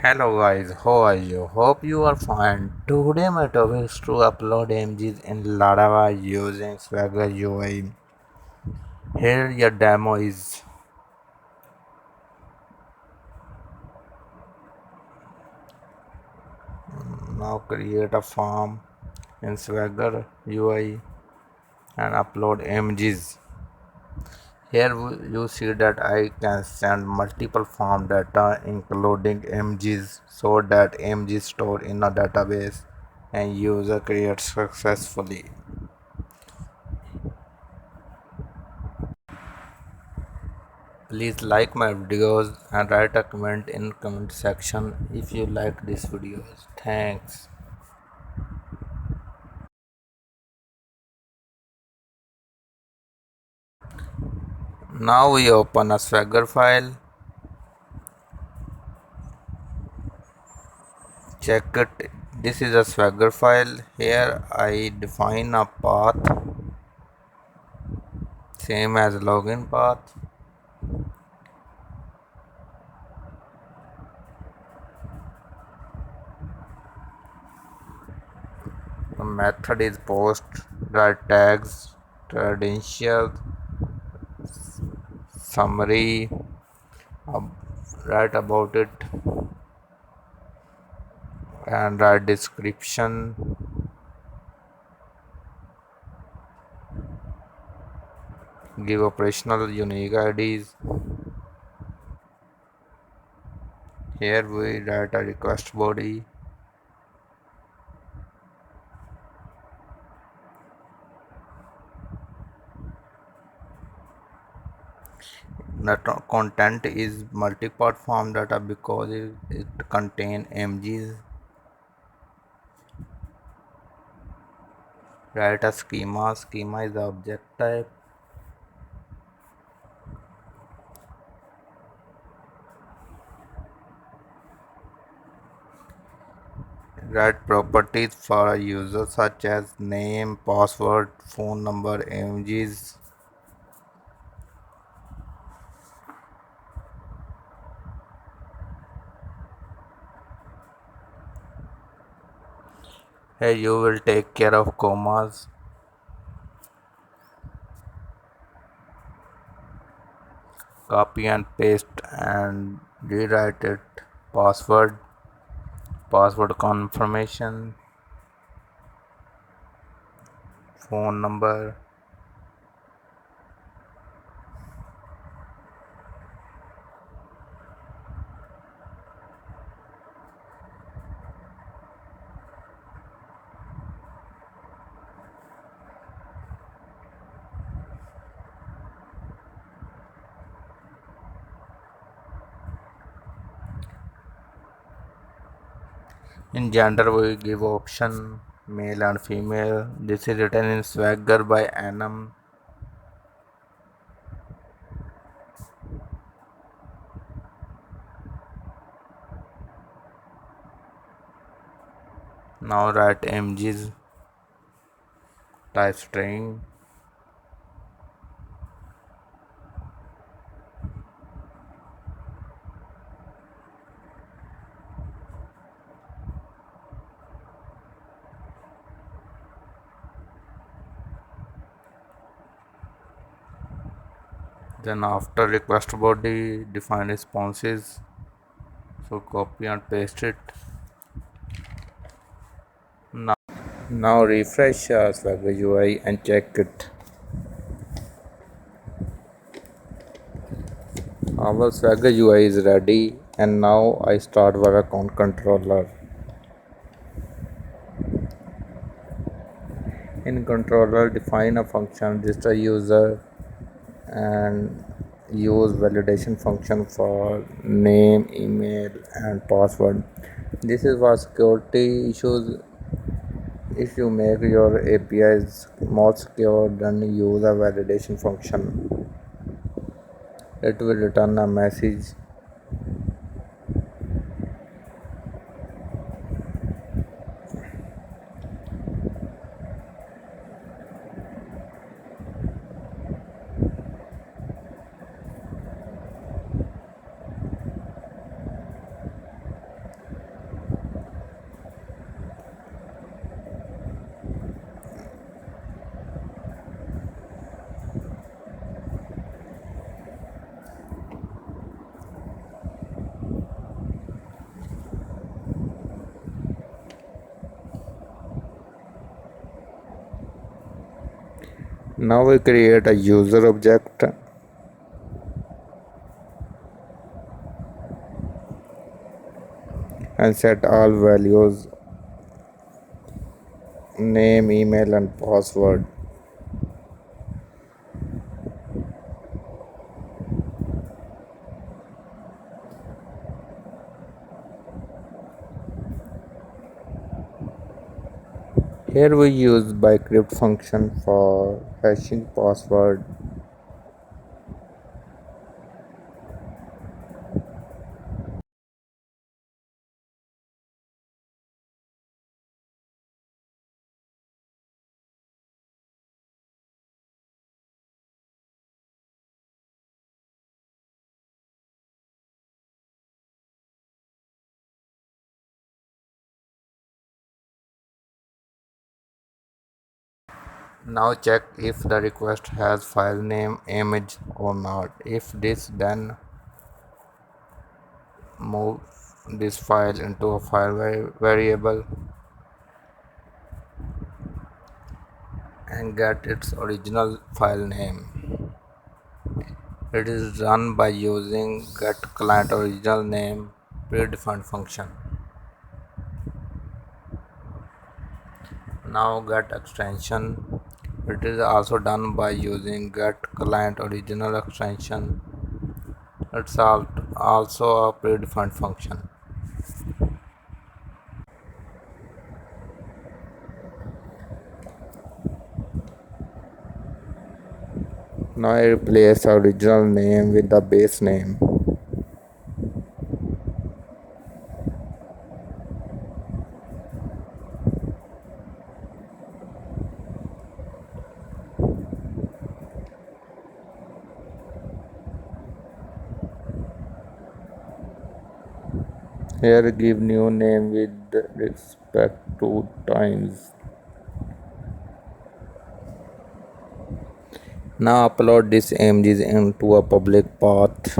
Hello guys, how are you? Hope you are fine. Today my topic is to upload images in Laravel using Swagger UI. Here your demo is. Now create a form in Swagger UI and upload images. Here you see that I can send multiple form data including images so that images stored in a database and user creates successfully. Please like my videos and write a comment in comment section if you like these videos. Thanks. Now we open a Swagger file. Check it. This is a Swagger file. Here I define a path same as login path. The method is post, write tags, credentials, summary, write about it and write description. Give operational unique IDs. Here we write a request body. The content is multi-part form data because it contains images. Write a schema. Schema is the object type. Write properties for a user such as name, password, phone number, images. Here you will take care of commas. Copy and paste and rewrite it. Password, password confirmation, phone number. In gender we give option male and female. This is written in Swagger by Anam. Now write images, type string. Then after request body define responses. So copy and paste it. Now refresh Swagger UI and check it. Our Swagger UI is ready and now I start our account controller. In controller define a function register user and use validation function for name, email and password. This is for security issues. If you make your APIs more secure, then use a validation function. It will return a message. Now we create a user object and set all values, name, email and password. Here we use bycrypt function for hashing password. Now check if the request has file name, image or not. If this, then move this file into a file variable and get its original file name. It is done by using get client original name predefined function. Now get extension. It is also done by using get client original extension. It's also a predefined function. Now I replace original name with the base name. Here give new name with respect to times. Now upload this images into a public path.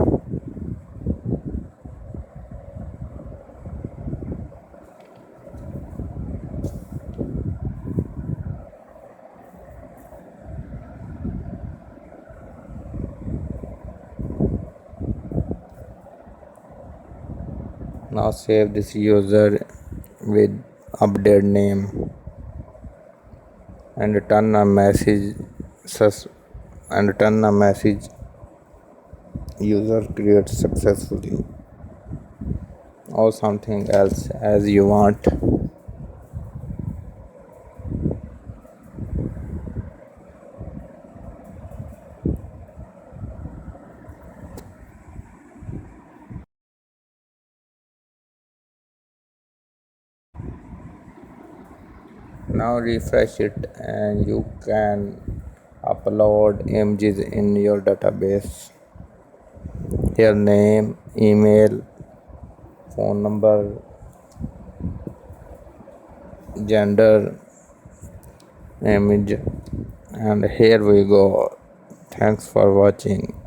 Now save this user with update name and return a message and return a message user created successfully or something else as you want. Now refresh it and you can upload images in your database. Here name, email, phone number, gender, image, and here we go. Thanks for watching.